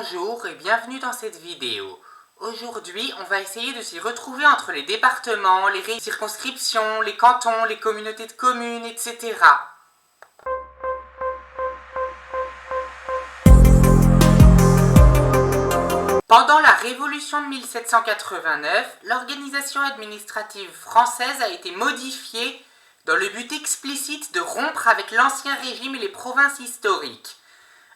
Bonjour et bienvenue dans cette vidéo. Aujourd'hui, on va essayer de s'y retrouver entre les départements, les circonscriptions, les cantons, les communautés de communes, etc. Pendant la Révolution de 1789, l'organisation administrative française a été modifiée dans le but explicite de rompre avec l'ancien régime et les provinces historiques.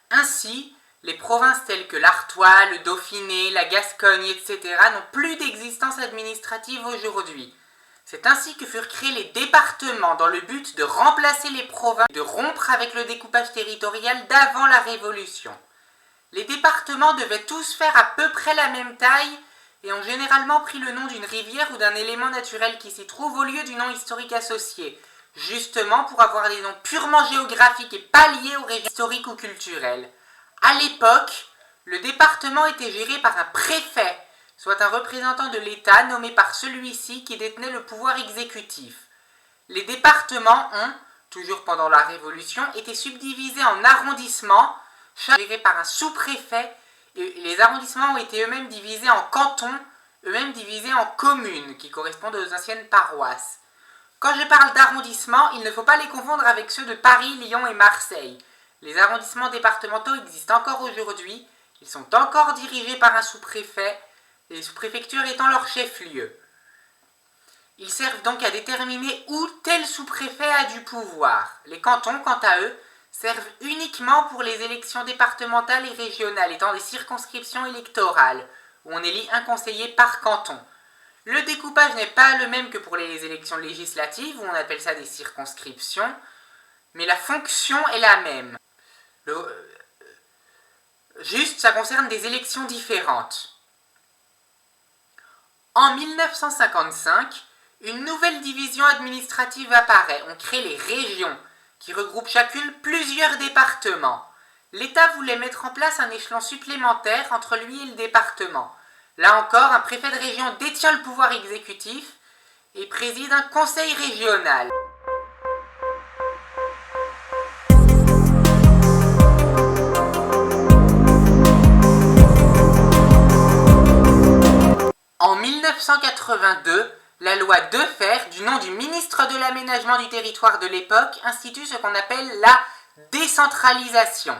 Ainsi, les provinces telles que l'Artois, le Dauphiné, la Gascogne, etc. n'ont plus d'existence administrative aujourd'hui. C'est ainsi que furent créés les départements dans le but de remplacer les provinces et de rompre avec le découpage territorial d'avant la Révolution. Les départements devaient tous faire à peu près la même taille et ont généralement pris le nom d'une rivière ou d'un élément naturel qui s'y trouve au lieu du nom historique associé, justement pour avoir des noms purement géographiques et pas liés aux régions historiques ou culturelles. À l'époque, le département était géré par un préfet, soit un représentant de l'État nommé par celui-ci qui détenait le pouvoir exécutif. Les départements ont, toujours pendant la Révolution, été subdivisés en arrondissements, gérés par un sous-préfet, et les arrondissements ont été eux-mêmes divisés en cantons, eux-mêmes divisés en communes, qui correspondent aux anciennes paroisses. Quand je parle d'arrondissements, il ne faut pas les confondre avec ceux de Paris, Lyon et Marseille. Les arrondissements départementaux existent encore aujourd'hui, ils sont encore dirigés par un sous-préfet, les sous-préfectures étant leur chef-lieu. Ils servent donc à déterminer où tel sous-préfet a du pouvoir. Les cantons, quant à eux, servent uniquement pour les élections départementales et régionales, étant des circonscriptions électorales, où on élit un conseiller par canton. Le découpage n'est pas le même que pour les élections législatives, où on appelle ça des circonscriptions, mais la fonction est la même. Juste, ça concerne des élections différentes. En 1955, une nouvelle division administrative apparaît. On crée les régions, qui regroupent chacune plusieurs départements. L'État voulait mettre en place un échelon supplémentaire entre lui et le département. Là encore, un préfet de région détient le pouvoir exécutif et préside un conseil régional. En 1982, la loi Defferre, du nom du ministre de l'Aménagement du territoire de l'époque, institue ce qu'on appelle la décentralisation.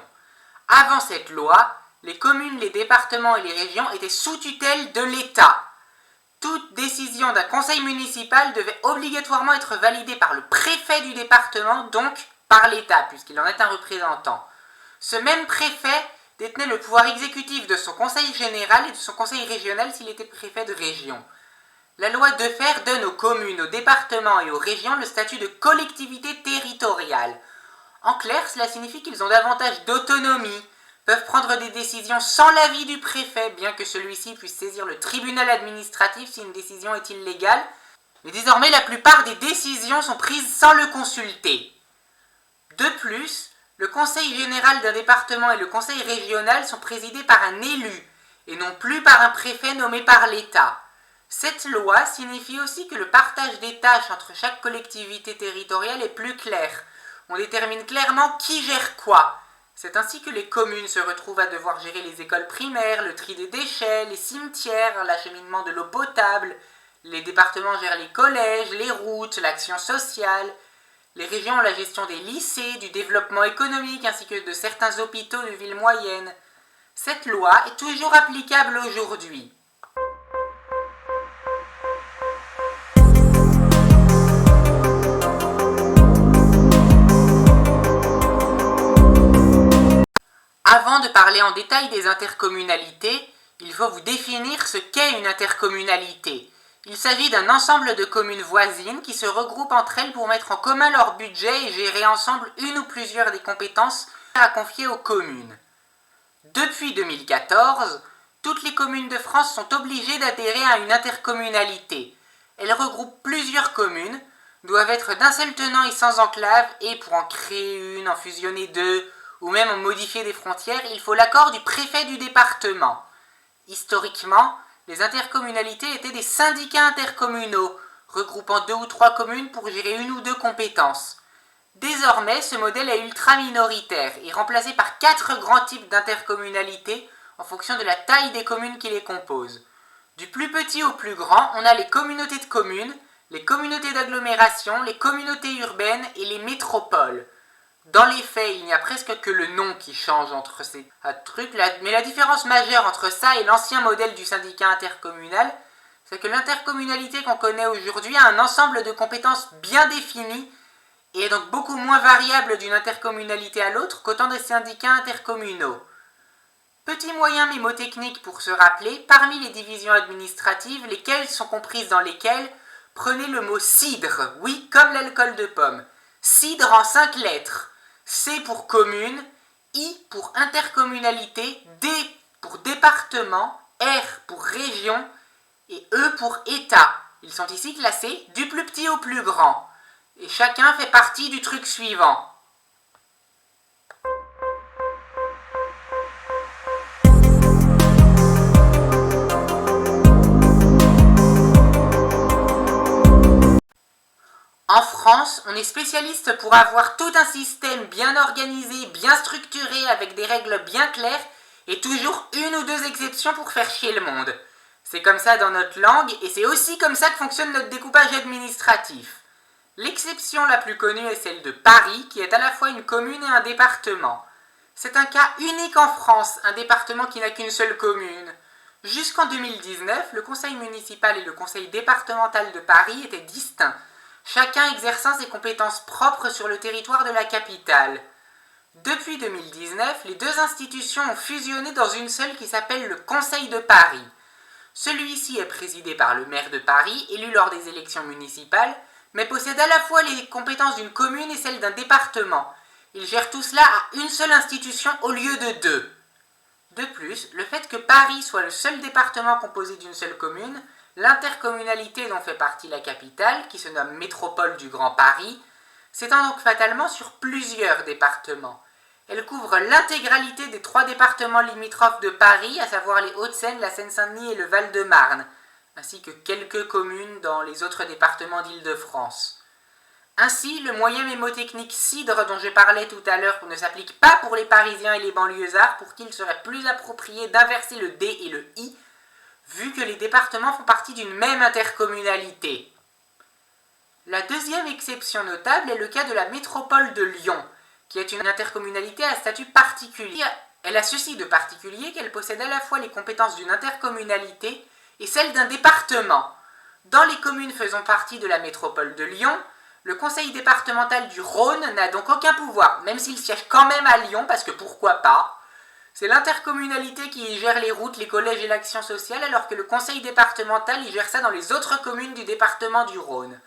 Avant cette loi, les communes, les départements et les régions étaient sous tutelle de l'État. Toute décision d'un conseil municipal devait obligatoirement être validée par le préfet du département, donc par l'État, puisqu'il en est un représentant. Ce même préfet détenait le pouvoir exécutif de son conseil général et de son conseil régional s'il était préfet de région. La loi Defferre donne aux communes, aux départements et aux régions le statut de collectivité territoriale. En clair, cela signifie qu'ils ont davantage d'autonomie, peuvent prendre des décisions sans l'avis du préfet, bien que celui-ci puisse saisir le tribunal administratif si une décision est illégale. Mais désormais, la plupart des décisions sont prises sans le consulter. De plus, le conseil général d'un département et le conseil régional sont présidés par un élu, et non plus par un préfet nommé par l'État. Cette loi signifie aussi que le partage des tâches entre chaque collectivité territoriale est plus clair. On détermine clairement qui gère quoi. C'est ainsi que les communes se retrouvent à devoir gérer les écoles primaires, le tri des déchets, les cimetières, l'acheminement de l'eau potable. Les départements gèrent les collèges, les routes, l'action sociale. Les régions ont la gestion des lycées, du développement économique ainsi que de certains hôpitaux de villes moyennes. Cette loi est toujours applicable aujourd'hui. Avant de parler en détail des intercommunalités, il faut vous définir ce qu'est une intercommunalité. Il s'agit d'un ensemble de communes voisines qui se regroupent entre elles pour mettre en commun leur budget et gérer ensemble une ou plusieurs des compétences à confier aux communes. Depuis 2014, toutes les communes de France sont obligées d'adhérer à une intercommunalité. Elles regroupent plusieurs communes, doivent être d'un seul tenant et sans enclave, et pour en créer une, en fusionner deux, ou même en modifier des frontières, il faut l'accord du préfet du département. Historiquement, les intercommunalités étaient des syndicats intercommunaux, regroupant 2 ou 3 communes pour gérer une ou deux compétences. Désormais, ce modèle est ultra minoritaire et remplacé par 4 grands types d'intercommunalités en fonction de la taille des communes qui les composent. Du plus petit au plus grand, on a les communautés de communes, les communautés d'agglomération, les communautés urbaines et les métropoles. Dans les faits, il n'y a presque que le nom qui change entre ces trucs, mais la différence majeure entre ça et l'ancien modèle du syndicat intercommunal, c'est que l'intercommunalité qu'on connaît aujourd'hui a un ensemble de compétences bien définies et est donc beaucoup moins variable d'une intercommunalité à l'autre qu'autant de syndicats intercommunaux. Petit moyen mémotechnique pour se rappeler, parmi les divisions administratives, lesquelles sont comprises dans lesquelles, prenez le mot cidre, oui, comme l'alcool de pomme. Cidre en 5 lettres. C pour commune, I pour intercommunalité, D pour département, R pour région et E pour État. Ils sont ici classés du plus petit au plus grand. Et chacun fait partie du truc suivant. En France, on est spécialiste pour avoir tout un système bien organisé, bien structuré, avec des règles bien claires, et toujours une ou deux exceptions pour faire chier le monde. C'est comme ça dans notre langue, et c'est aussi comme ça que fonctionne notre découpage administratif. L'exception la plus connue est celle de Paris, qui est à la fois une commune et un département. C'est un cas unique en France, un département qui n'a qu'une seule commune. Jusqu'en 2019, le conseil municipal et le conseil départemental de Paris étaient distincts, chacun exerçant ses compétences propres sur le territoire de la capitale. Depuis 2019, les deux institutions ont fusionné dans une seule qui s'appelle le Conseil de Paris. Celui-ci est présidé par le maire de Paris, élu lors des élections municipales, mais possède à la fois les compétences d'une commune et celles d'un département. Il gère tout cela à une seule institution au lieu de deux. De plus, le fait que Paris soit le seul département composé d'une seule commune, l'intercommunalité dont fait partie la capitale, qui se nomme Métropole du Grand Paris, s'étend donc fatalement sur plusieurs départements. Elle couvre l'intégralité des 3 départements limitrophes de Paris, à savoir les Hauts-de-Seine, la Seine-Saint-Denis et le Val-de-Marne, ainsi que quelques communes dans les autres départements d'Île-de-France. Ainsi, le moyen mémotechnique cidre dont je parlais tout à l'heure ne s'applique pas pour les Parisiens et les banlieusards, pour qui il serait plus approprié d'inverser le D et le I, vu que les départements font partie d'une même intercommunalité. La deuxième exception notable est le cas de la métropole de Lyon, qui est une intercommunalité à statut particulier. Elle a ceci de particulier qu'elle possède à la fois les compétences d'une intercommunalité et celles d'un département. Dans les communes faisant partie de la métropole de Lyon, le conseil départemental du Rhône n'a donc aucun pouvoir, même s'il siège quand même à Lyon, parce que pourquoi pas. C'est l'intercommunalité qui y gère les routes, les collèges et l'action sociale, alors que le conseil départemental y gère ça dans les autres communes du département du Rhône.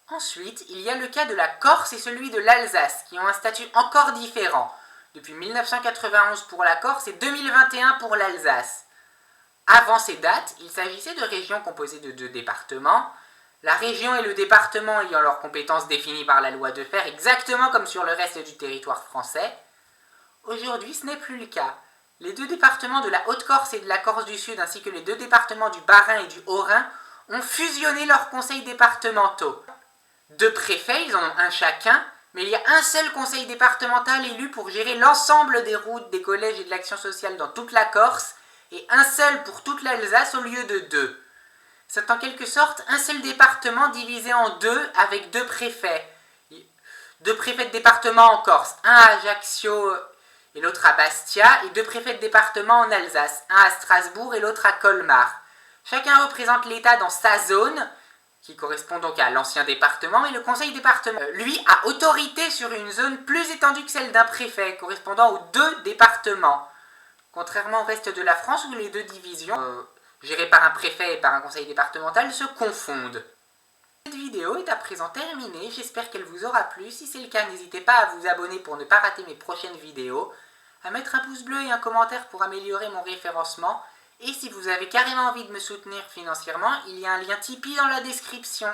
Ensuite, il y a le cas de la Corse et celui de l'Alsace, qui ont un statut encore différent, depuis 1991 pour la Corse et 2021 pour l'Alsace. Avant ces dates, il s'agissait de régions composées de 2 départements, la région et le département ayant leurs compétences définies par la loi de fer, exactement comme sur le reste du territoire français. Aujourd'hui, ce n'est plus le cas. Les 2 départements de la Haute-Corse et de la Corse du Sud, ainsi que les 2 départements du Bas-Rhin et du Haut-Rhin, ont fusionné leurs conseils départementaux. 2 préfets, ils en ont un chacun, mais il y a un seul conseil départemental élu pour gérer l'ensemble des routes, des collèges et de l'action sociale dans toute la Corse, et un seul pour toute l'Alsace au lieu de 2. C'est en quelque sorte un seul département divisé en 2 avec 2 préfets. 2 préfets de département en Corse, un à Ajaccio et l'autre à Bastia, et 2 préfets de département en Alsace, un à Strasbourg et l'autre à Colmar. Chacun représente l'État dans sa zone, qui correspond donc à l'ancien département, et le conseil départemental, lui, a autorité sur une zone plus étendue que celle d'un préfet, correspondant aux 2 départements. Contrairement au reste de la France, où les 2 divisions, gérées par un préfet et par un conseil départemental, se confondent. Cette vidéo est à présent terminée, j'espère qu'elle vous aura plu. Si c'est le cas, n'hésitez pas à vous abonner pour ne pas rater mes prochaines vidéos, à mettre un pouce bleu et un commentaire pour améliorer mon référencement, et si vous avez carrément envie de me soutenir financièrement, il y a un lien Tipeee dans la description.